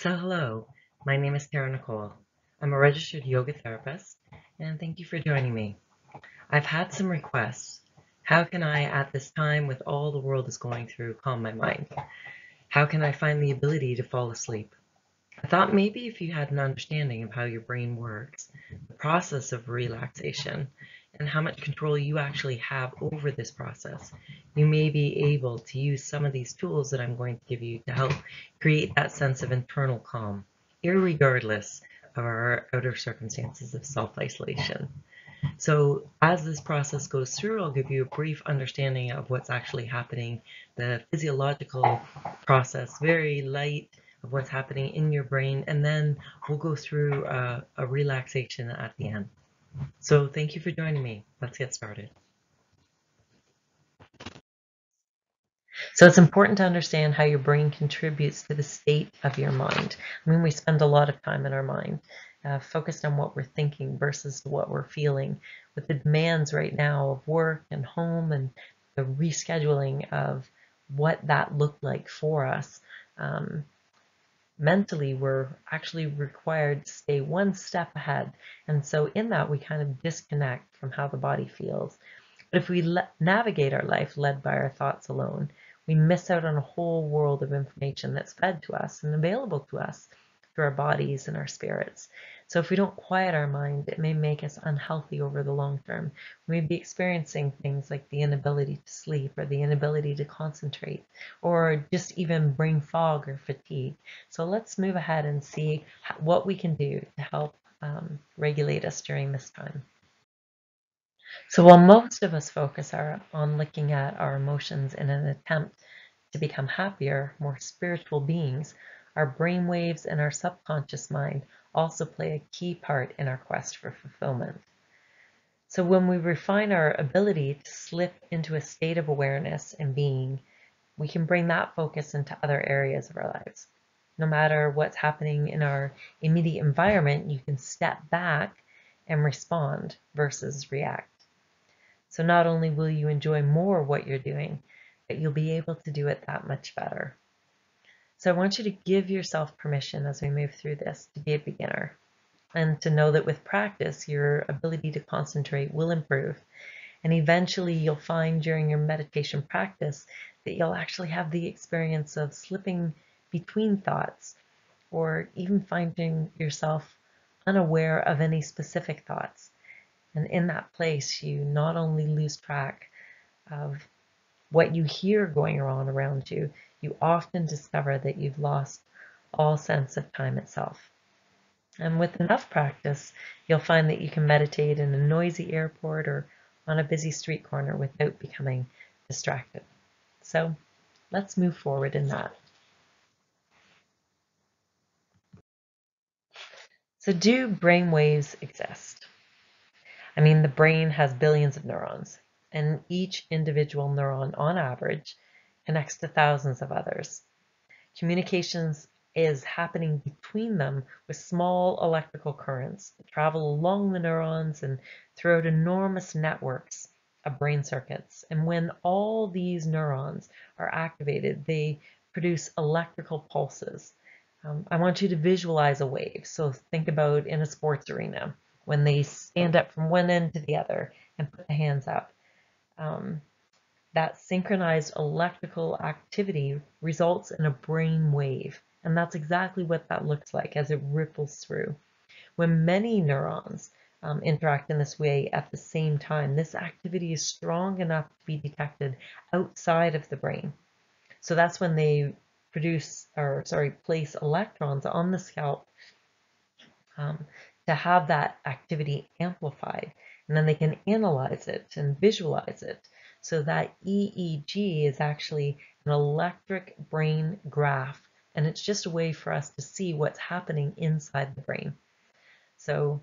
So hello, my name is Tara Nicole. I'm a registered yoga therapist, and thank you for joining me. I've had some requests. How can I, at this time with all the world is going through, calm my mind? How can I find the ability to fall asleep? I thought maybe if you had an understanding of how your brain works, the process of relaxation, and how much control you actually have over this process, you may be able to use some of these tools that I'm going to give you to help create that sense of internal calm, irregardless of our outer circumstances of self-isolation. So as this process goes through, I'll give you a brief understanding of what's actually happening, the physiological process, very light of what's happening in your brain, and then we'll go through a relaxation at the end. So thank you for joining me. Let's get started. So it's important to understand how your brain contributes to the state of your mind. I mean, we spend a lot of time in our mind focused on what we're thinking versus what we're feeling. With the demands right now of work and home and the rescheduling of what that looked like for us, mentally we're actually required to stay one step ahead. And so in that we kind of disconnect from how the body feels. But if we navigate our life led by our thoughts alone, we miss out on a whole world of information that's fed to us and available to us through our bodies and our spirits. So if we don't quiet our mind, it may make us unhealthy over the long term. We may be experiencing things like the inability to sleep or the inability to concentrate or just even brain fog or fatigue. So let's move ahead and see what we can do to help regulate us during this time. So while most of us focus on looking at our emotions in an attempt to become happier, more spiritual beings, our brain waves and our subconscious mind also play a key part in our quest for fulfillment. So when we refine our ability to slip into a state of awareness and being, we can bring that focus into other areas of our lives. No matter what's happening in our immediate environment, you can step back and respond versus react. So not only will you enjoy more of what you're doing, but you'll be able to do it that much better. So I want you to give yourself permission as we move through this to be a beginner and to know that with practice, your ability to concentrate will improve. And eventually you'll find during your meditation practice that you'll actually have the experience of slipping between thoughts or even finding yourself unaware of any specific thoughts. And in that place, you not only lose track of what you hear going on around you, you often discover that you've lost all sense of time itself. And with enough practice, you'll find that you can meditate in a noisy airport or on a busy street corner without becoming distracted. So let's move forward in that. So do brain waves exist? I mean, the brain has billions of neurons, and each individual neuron, on average, connects to thousands of others. Communications is happening between them with small electrical currents that travel along the neurons and throughout enormous networks of brain circuits. And when all these neurons are activated, they produce electrical pulses. I want you to visualize a wave. So think about in a sports arena when they stand up from one end to the other and put the hands up. That synchronized electrical activity results in a brain wave. And that's exactly what that looks like as it ripples through. When many neurons interact in this way at the same time, this activity is strong enough to be detected outside of the brain. So that's when they place electrons on the scalp to have that activity amplified. And then they can analyze it and visualize it. So that EEG is actually an electric brain graph, and it's just a way for us to see what's happening inside the brain. So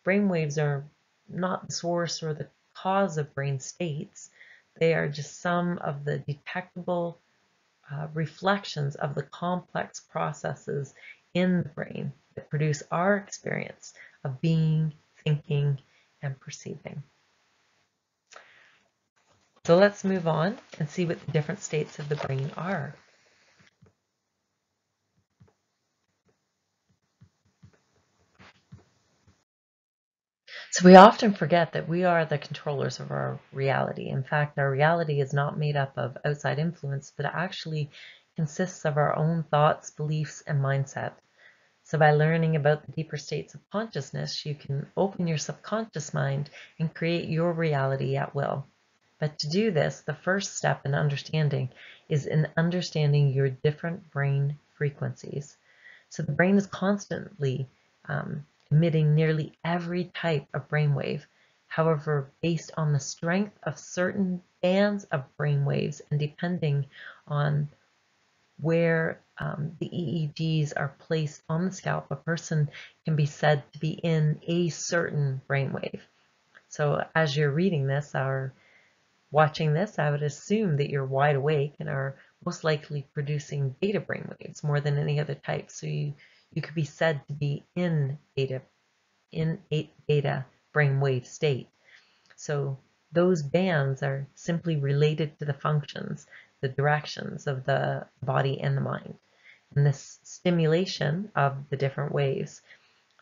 brain waves are not the source or the cause of brain states. They are just some of the detectable reflections of the complex processes in the brain that produce our experience of being, thinking, and perceiving. So let's move on and see what the different states of the brain are. So we often forget that we are the controllers of our reality. In fact, our reality is not made up of outside influence, but it actually consists of our own thoughts, beliefs, and mindset. So by learning about the deeper states of consciousness, you can open your subconscious mind and create your reality at will. But to do this, the first step in understanding is in understanding your different brain frequencies. So the brain is constantly emitting nearly every type of brainwave. However, based on the strength of certain bands of brainwaves and depending on where the EEGs are placed on the scalp, a person can be said to be in a certain brainwave. So as you're reading this or watching this, I would assume that you're wide awake and are most likely producing beta brainwaves more than any other type. So you could be said to be in a beta brainwave state. So those bands are simply related to the functions, the directions of the body and the mind. And this stimulation of the different waves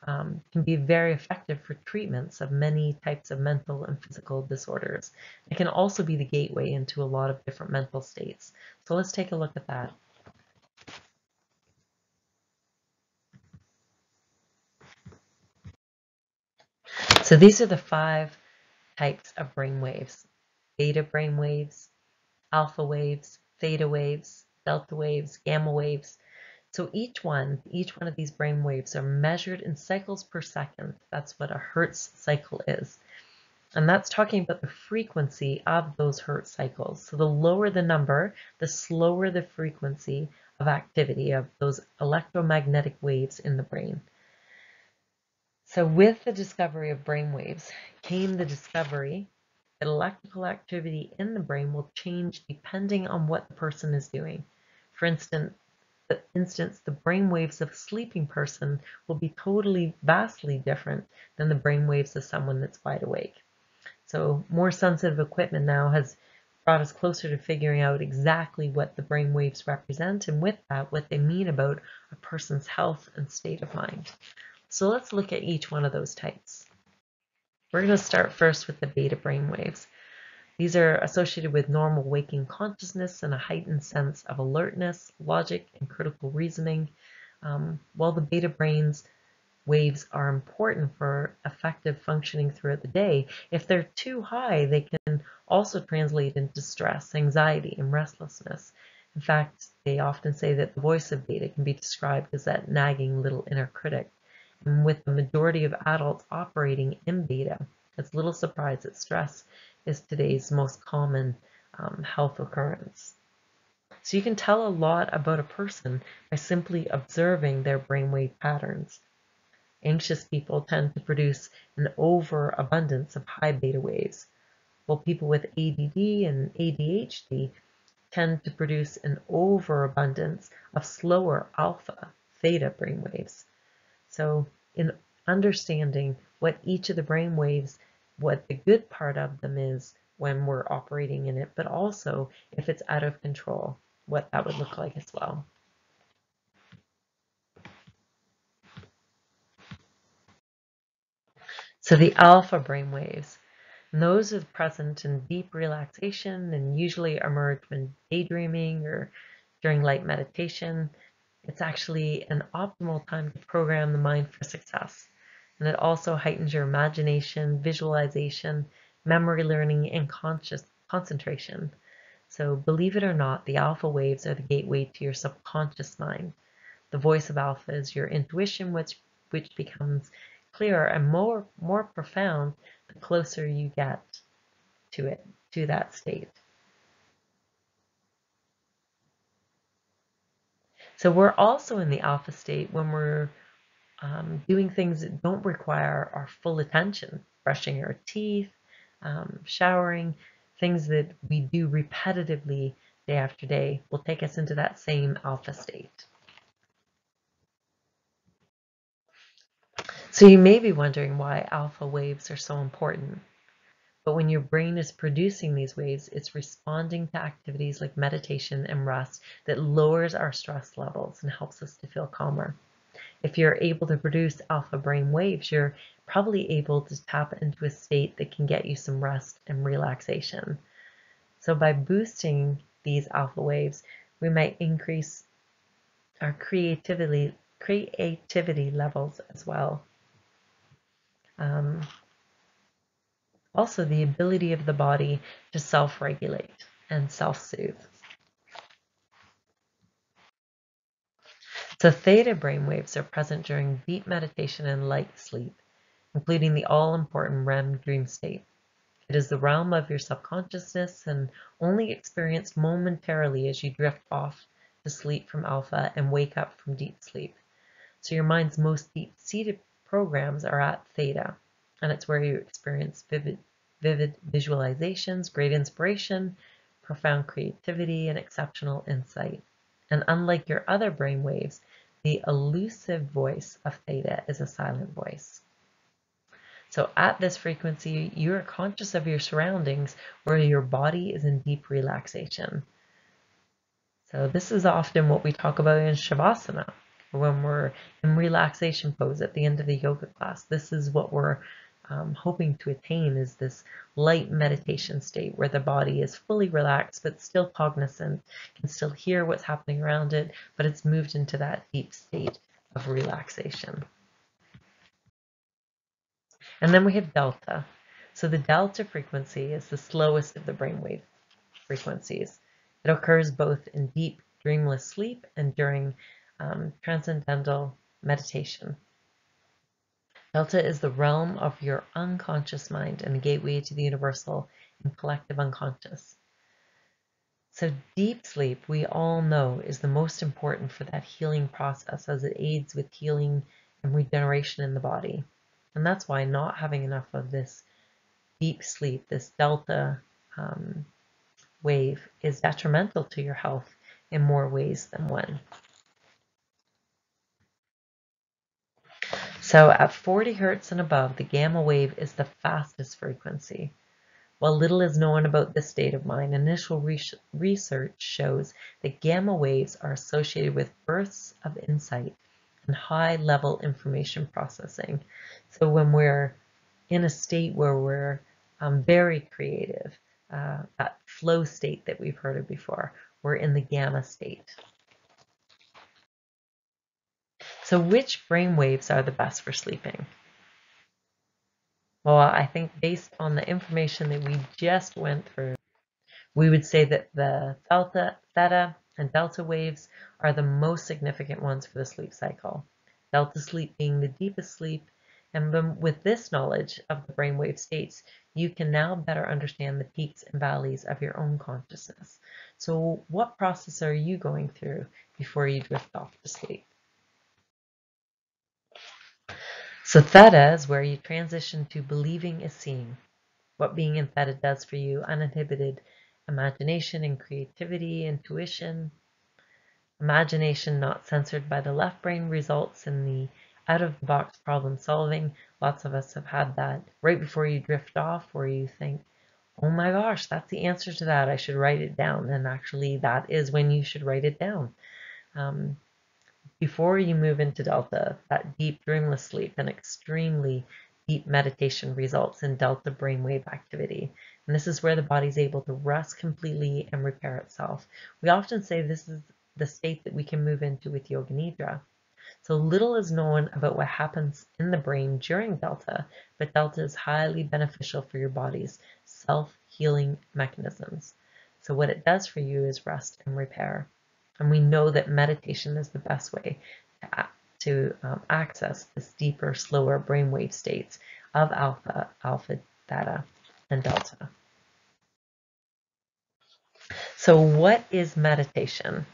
can be very effective for treatments of many types of mental and physical disorders. It can also be the gateway into a lot of different mental states. So let's take a look at that. So these are the 5 types of brain waves: beta brain waves, alpha waves, theta waves, delta waves, gamma waves. So each one of these brain waves are measured in cycles per second. That's what a Hertz cycle is. And that's talking about the frequency of those Hertz cycles. So the lower the number, the slower the frequency of activity of those electromagnetic waves in the brain. So with the discovery of brain waves came the discovery that electrical activity in the brain will change depending on what the person is doing. For instance, the brain waves of a sleeping person will be totally, vastly different than the brain waves of someone that's wide awake. So more sensitive equipment now has brought us closer to figuring out exactly what the brain waves represent, and with that, what they mean about a person's health and state of mind. So let's look at each one of those types. We're going to start first with the beta brain waves. These are associated with normal waking consciousness and a heightened sense of alertness, logic, and critical reasoning. While the beta brains waves are important for effective functioning throughout the day, if they're too high, they can also translate into stress, anxiety, and restlessness. In fact, they often say that the voice of beta can be described as that nagging little inner critic. And with the majority of adults operating in beta, it's little surprise that stress is today's most common health occurrence. So you can tell a lot about a person by simply observing their brainwave patterns. Anxious people tend to produce an overabundance of high beta waves, while people with ADD and ADHD tend to produce an overabundance of slower alpha, theta brainwaves. So in understanding what each of the brainwaves, what the good part of them is when we're operating in it, but also if it's out of control, what that would look like as well. So the alpha brainwaves, and those are present in deep relaxation and usually emerge when daydreaming or during light meditation. It's actually an optimal time to program the mind for success. And it also heightens your imagination, visualization, memory learning, and conscious concentration. So believe it or not, the alpha waves are the gateway to your subconscious mind. The voice of alpha is your intuition, which becomes clearer and more profound the closer you get to it, to that state. So we're also in the alpha state when we're doing things that don't require our full attention, brushing our teeth, showering, things that we do repetitively day after day will take us into that same alpha state. So you may be wondering why alpha waves are so important. But when your brain is producing these waves, it's responding to activities like meditation and rest that lowers our stress levels and helps us to feel calmer. If you're able to produce alpha brain waves, you're probably able to tap into a state that can get you some rest and relaxation. So by boosting these alpha waves, we might increase our creativity levels as well. Um, Also, the ability of the body to self-regulate and self-soothe. So theta brainwaves are present during deep meditation and light sleep, including the all-important REM dream state. It is the realm of your subconsciousness and only experienced momentarily as you drift off to sleep from alpha and wake up from deep sleep. So your mind's most deep-seated programs are at theta, and it's where you experience vivid visualizations, great inspiration, profound creativity, and exceptional insight. And unlike your other brain waves, the elusive voice of theta is a silent voice. So at this frequency, you are conscious of your surroundings where your body is in deep relaxation. So this is often what we talk about in Shavasana, when we're in relaxation pose at the end of the yoga class. This is what we're hoping to attain, is this light meditation state where the body is fully relaxed but still cognizant, can still hear what's happening around it, but it's moved into that deep state of relaxation. And then we have delta. So the delta frequency is the slowest of the brainwave frequencies. It occurs both in deep dreamless sleep and during transcendental meditation. Delta is the realm of your unconscious mind and the gateway to the universal and collective unconscious. So deep sleep, we all know, is the most important for that healing process, as it aids with healing and regeneration in the body. And that's why not having enough of this deep sleep, this delta wave, is detrimental to your health in more ways than one. So at 40 hertz and above, the gamma wave is the fastest frequency. While little is known about this state of mind, initial research shows that gamma waves are associated with bursts of insight and high-level information processing. So when we're in a state where we're very creative, that flow state that we've heard of before, we're in the gamma state. So which brain waves are the best for sleeping? Well, I think based on the information that we just went through, we would say that the theta, and delta waves are the most significant ones for the sleep cycle. Delta sleep being the deepest sleep, and then with this knowledge of the brainwave states, you can now better understand the peaks and valleys of your own consciousness. So what process are you going through before you drift off to sleep? So theta is where you transition to believing is seeing. What being in theta does for you: uninhibited imagination and creativity, intuition. Imagination not censored by the left brain results in the out-of-the-box problem solving. Lots of us have had that right before you drift off, where you think, oh my gosh, that's the answer to that, I should write it down. And actually that is when you should write it down. Before you move into delta, that deep dreamless sleep and extremely deep meditation results in delta brainwave activity. And this is where the body is able to rest completely and repair itself. We often say this is the state that we can move into with yoga nidra. So little is known about what happens in the brain during delta, but delta is highly beneficial for your body's self-healing mechanisms. So what it does for you is rest and repair. And we know that meditation is the best way to access this deeper, slower brainwave states of alpha, theta, and delta. So what is meditation?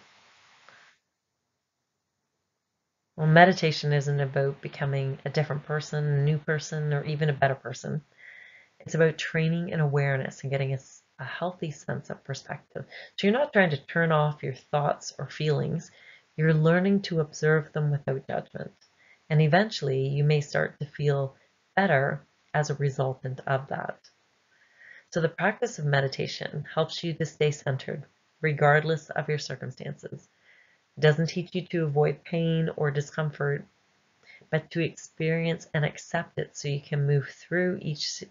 Well, meditation isn't about becoming a different person, a new person, or even a better person. It's about training in awareness and getting a healthy sense of perspective. So you're not trying to turn off your thoughts or feelings. You're learning to observe them without judgment. And eventually you may start to feel better as a resultant of that. So the practice of meditation helps you to stay centered, regardless of your circumstances. It doesn't teach you to avoid pain or discomfort. but to experience and accept it so you can move through each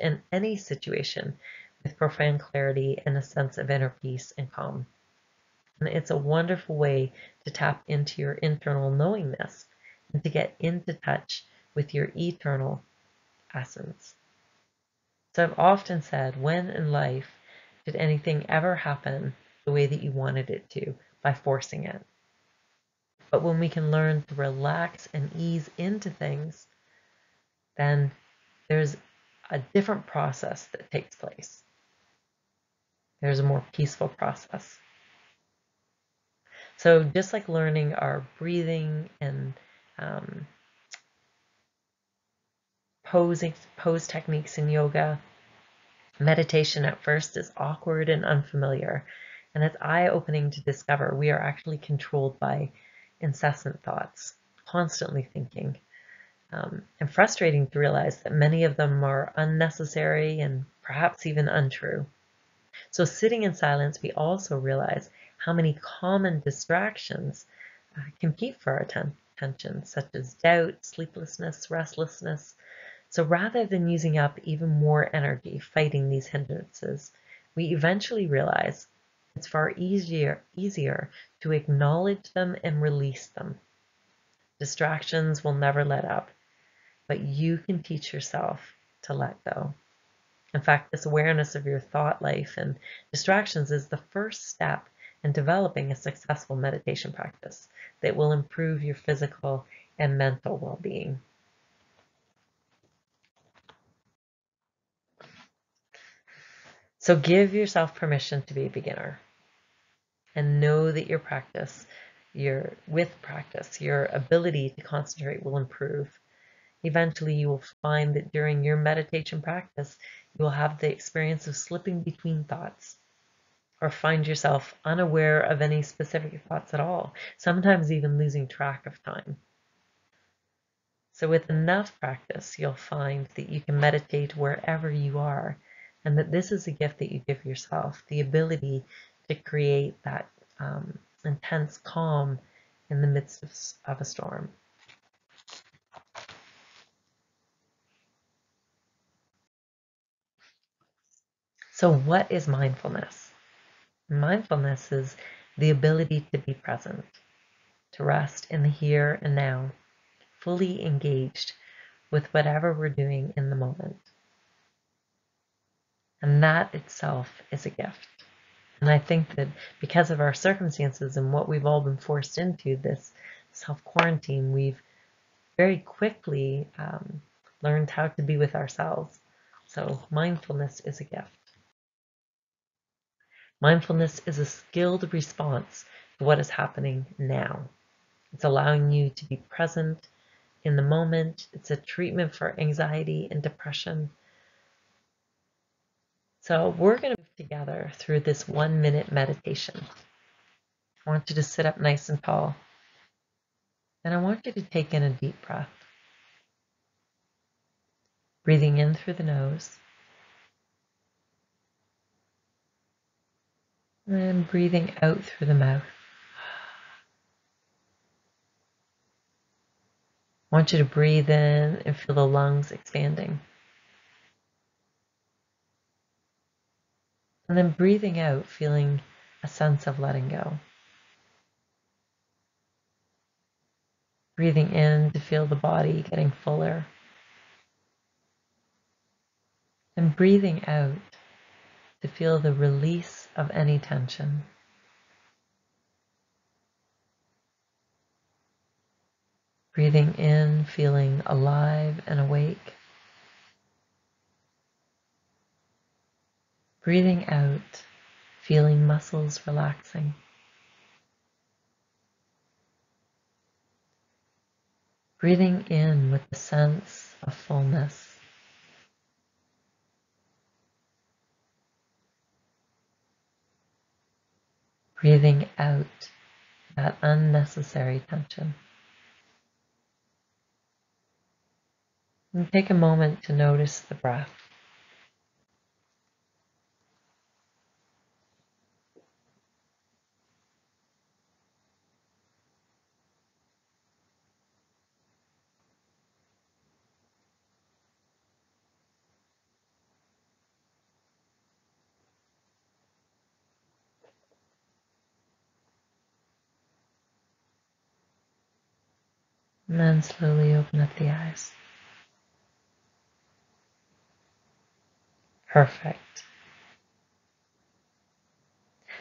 and any situation with profound clarity and a sense of inner peace and calm. And it's a wonderful way to tap into your internal knowingness and to get into touch with your eternal essence. So I've often said, when in life did anything ever happen the way that you wanted it to by forcing it? But when we can learn to relax and ease into things, then there's a different process that takes place. There's a more peaceful process. So just like learning our breathing and pose techniques in yoga, meditation at first is awkward and unfamiliar, and it's eye-opening to discover we are actually controlled by incessant thoughts, constantly thinking, and frustrating to realize that many of them are unnecessary and perhaps even untrue. So sitting in silence, we also realize how many common distractions compete for our attention, such as doubt, sleeplessness, restlessness. So rather than using up even more energy fighting these hindrances, we eventually realize it's far easier to acknowledge them and release them. Distractions will never let up, but you can teach yourself to let go. In fact, this awareness of your thought life and distractions is the first step in developing a successful meditation practice that will improve your physical and mental well-being. So give yourself permission to be a beginner and know that with practice, your ability to concentrate will improve. Eventually, you will find that during your meditation practice, you will have the experience of slipping between thoughts or find yourself unaware of any specific thoughts at all, sometimes even losing track of time. So with enough practice, you'll find that you can meditate wherever you are, and that this is a gift that you give yourself, the ability to create that intense calm in the midst of a storm. So what is mindfulness? Mindfulness is the ability to be present, to rest in the here and now, fully engaged with whatever we're doing in the moment. And that itself is a gift. And I think that because of our circumstances and what we've all been forced into, this self-quarantine, we've very quickly learned how to be with ourselves. So mindfulness is a gift. Mindfulness is a skilled response to what is happening now. It's allowing you to be present in the moment. It's a treatment for anxiety and depression. So we're going to move together through this 1-minute meditation. I want you to sit up nice and tall. And I want you to take in a deep breath. Breathing in through the nose. And breathing out through the mouth. I want you to breathe in and feel the lungs expanding. And then breathing out, feeling a sense of letting go. Breathing in to feel the body getting fuller. And breathing out to feel the release of any tension. Breathing in, feeling alive and awake. Breathing out, feeling muscles relaxing. Breathing in with the sense of fullness. Breathing out that unnecessary tension. And take a moment to notice the breath. And then slowly open up the eyes. Perfect.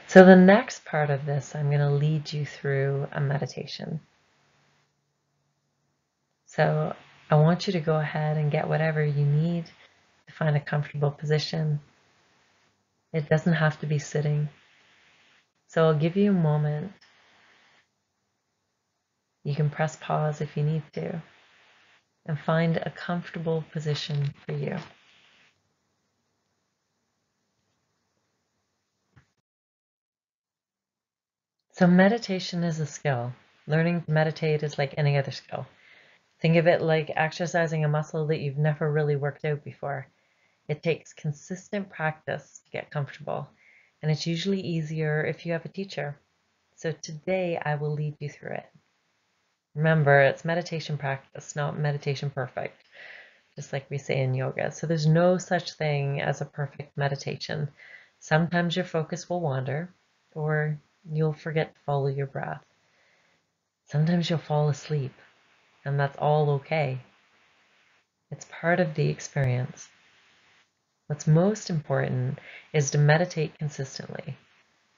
So the next part of this, I'm going to lead you through a meditation. So I want you to go ahead and get whatever you need to find a comfortable position. It doesn't have to be sitting. So I'll give you a moment. You can press pause if you need to, and find a comfortable position for you. So meditation is a skill. Learning to meditate is like any other skill. Think of it like exercising a muscle that you've never really worked out before. It takes consistent practice to get comfortable, and it's usually easier if you have a teacher. So today I will lead you through it. Remember, it's meditation practice, not meditation perfect, just like we say in yoga. So there's no such thing as a perfect meditation. Sometimes your focus will wander, or you'll forget to follow your breath. Sometimes you'll fall asleep, and that's all okay. It's part of the experience. What's most important is to meditate consistently.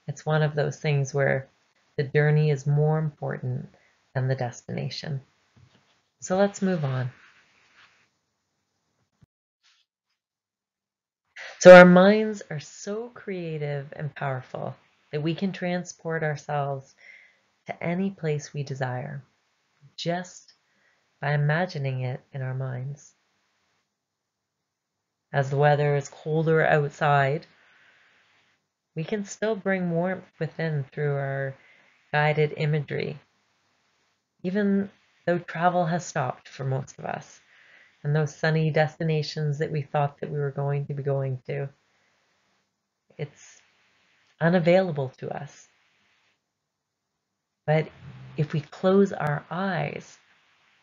It's one of those things where the journey is more important than the destination. So let's move on. So our minds are so creative and powerful that we can transport ourselves to any place we desire just by imagining it in our minds. As the weather is colder outside, we can still bring warmth within through our guided imagery, even though travel has stopped for most of us, and those sunny destinations that we thought that we were going to be going to, it's unavailable to us. But if we close our eyes,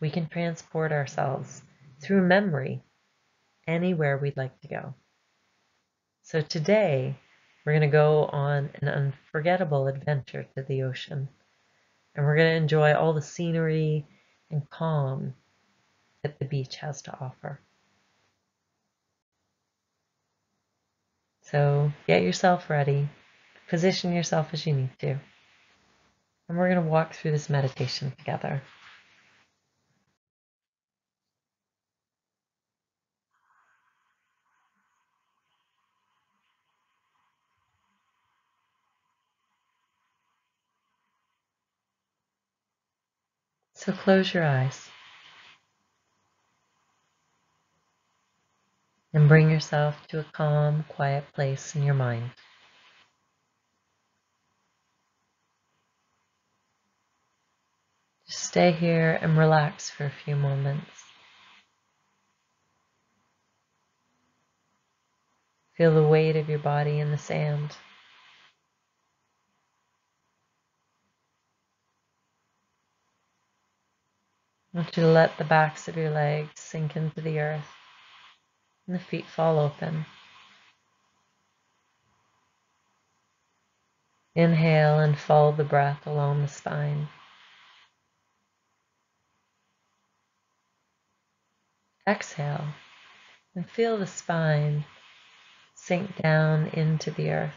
we can transport ourselves through memory anywhere we'd like to go. So today, we're going to go on an unforgettable adventure to the ocean, and we're going to enjoy all the scenery and calm that the beach has to offer. So get yourself ready, position yourself as you need to, and we're going to walk through this meditation together. So close your eyes and bring yourself to a calm, quiet place in your mind. Just stay here and relax for a few moments. Feel the weight of your body in the sand. I want you to let the backs of your legs sink into the earth and the feet fall open. Inhale and follow the breath along the spine. Exhale and feel the spine sink down into the earth.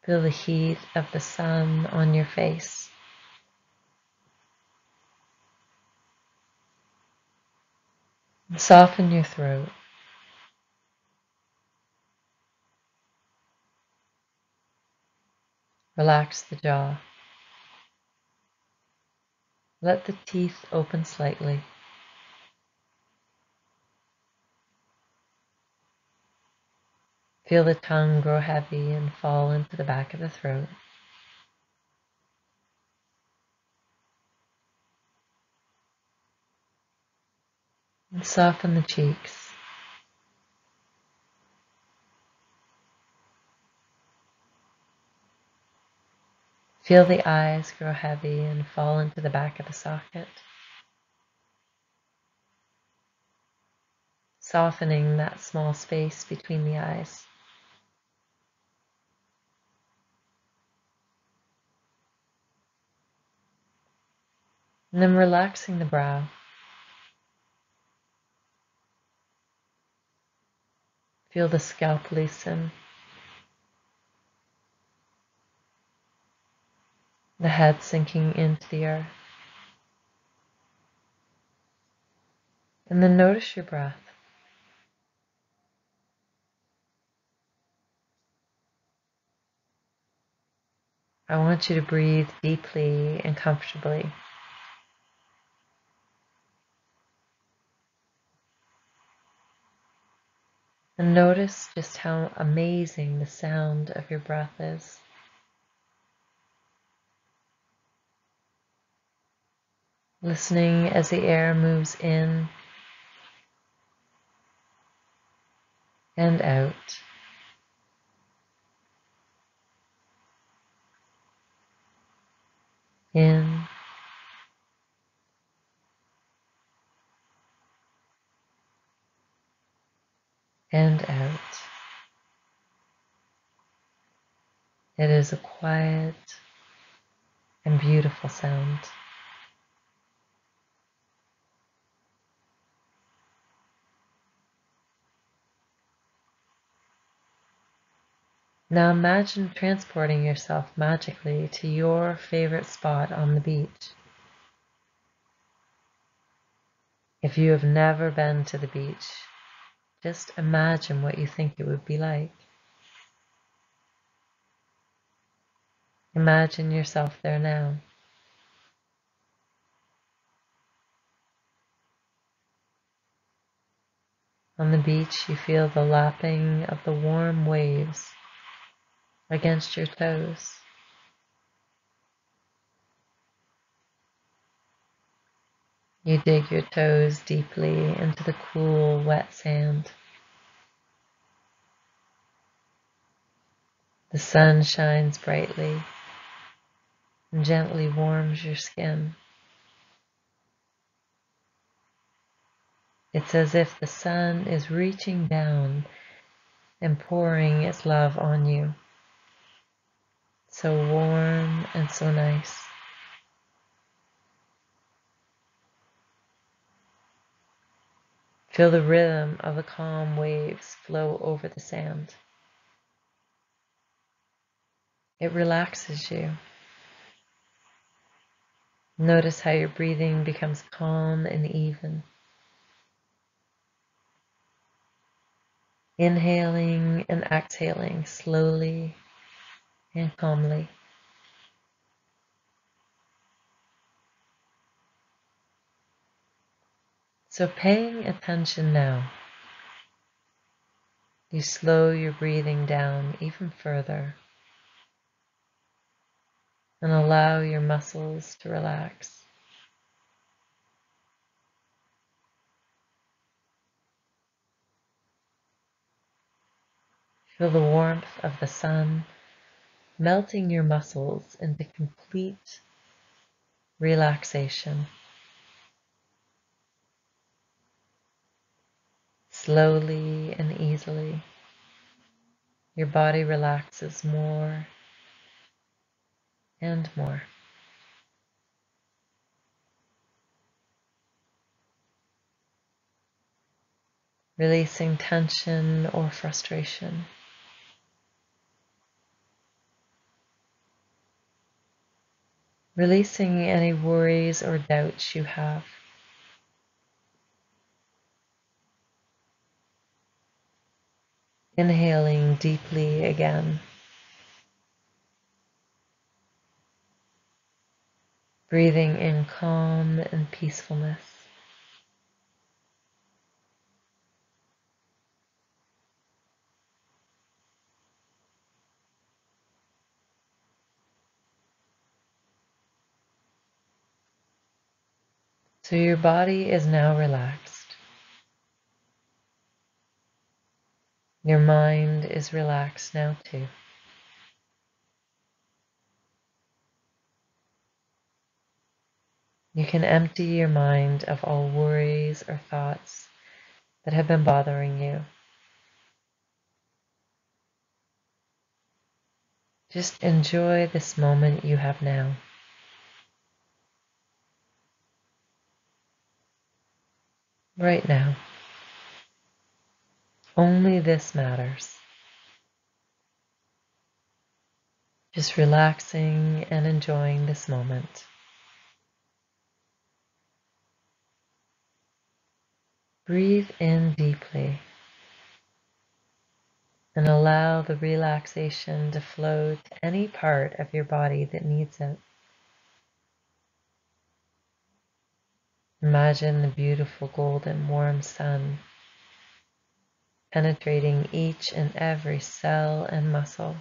Feel the heat of the sun on your face. And soften your throat. Relax the jaw. Let the teeth open slightly. Feel the tongue grow heavy and fall into the back of the throat. And soften the cheeks. Feel the eyes grow heavy and fall into the back of the socket. Softening that small space between the eyes. And then relaxing the brow. Feel the scalp loosen. The head sinking into the earth. And then notice your breath. I want you to breathe deeply and comfortably. And notice just how amazing the sound of your breath is. Listening as the air moves in and out. In and out. It is a quiet and beautiful sound. Now imagine transporting yourself magically to your favorite spot on the beach. If you have never been to the beach, just imagine what you think it would be like. Imagine yourself there now. On the beach, you feel the lapping of the warm waves against your toes. You dig your toes deeply into the cool, wet sand. The sun shines brightly and gently warms your skin. It's as if the sun is reaching down and pouring its love on you. So warm and so nice. Feel the rhythm of the calm waves flow over the sand. It relaxes you. Notice how your breathing becomes calm and even. Inhaling and exhaling slowly and calmly. So paying attention now, you slow your breathing down even further and allow your muscles to relax. Feel the warmth of the sun melting your muscles into complete relaxation. Slowly and easily, your body relaxes more and more. Releasing tension or frustration. Releasing any worries or doubts you have. Inhaling deeply again. Breathing in calm and peacefulness. So your body is now relaxed. Your mind is relaxed now too. You can empty your mind of all worries or thoughts that have been bothering you. Just enjoy this moment you have now. right now. Only this matters. Just relaxing and enjoying this moment. Breathe in deeply and allow the relaxation to flow to any part of your body that needs it. Imagine the beautiful golden warm sun penetrating each and every cell and muscle,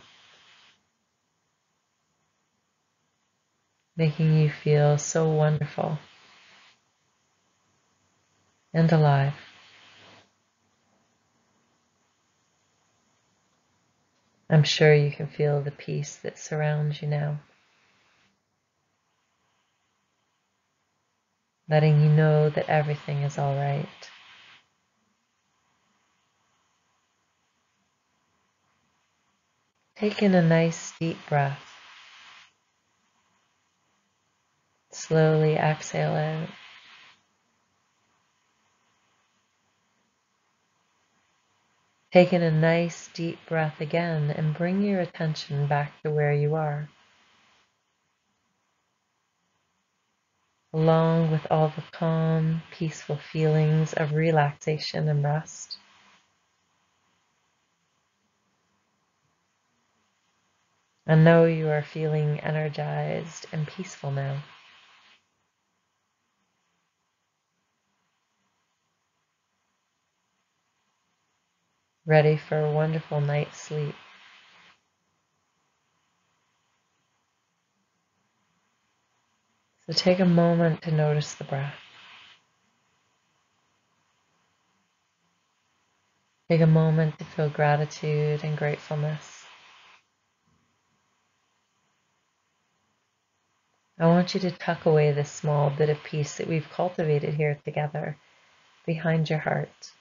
making you feel so wonderful and alive. I'm sure you can feel the peace that surrounds you now, letting you know that everything is all right. Take in a nice deep breath. Slowly exhale out. Take in a nice deep breath again and bring your attention back to where you are, along with all the calm, peaceful feelings of relaxation and rest. And know you are feeling energized and peaceful now. Ready for a wonderful night's sleep. So take a moment to notice the breath. Take a moment to feel gratitude and gratefulness. I want you to tuck away this small bit of peace that we've cultivated here together behind your heart,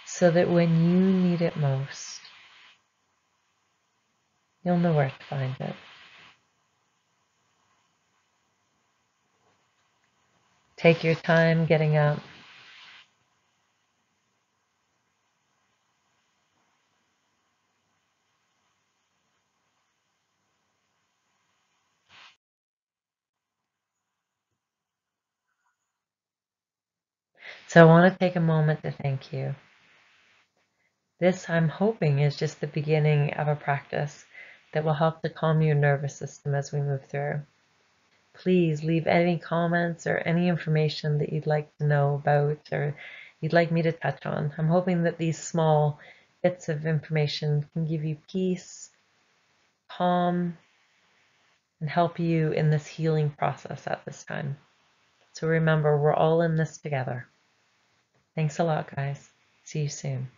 so that when you need it most, you'll know where to find it. Take your time getting up. So I want to take a moment to thank you. This, I'm hoping, is just the beginning of a practice that will help to calm your nervous system as we move through. Please leave any comments or any information that you'd like to know about or you'd like me to touch on. I'm hoping that these small bits of information can give you peace, calm, and help you in this healing process at this time. So remember, we're all in this together. Thanks a lot, guys. See you soon.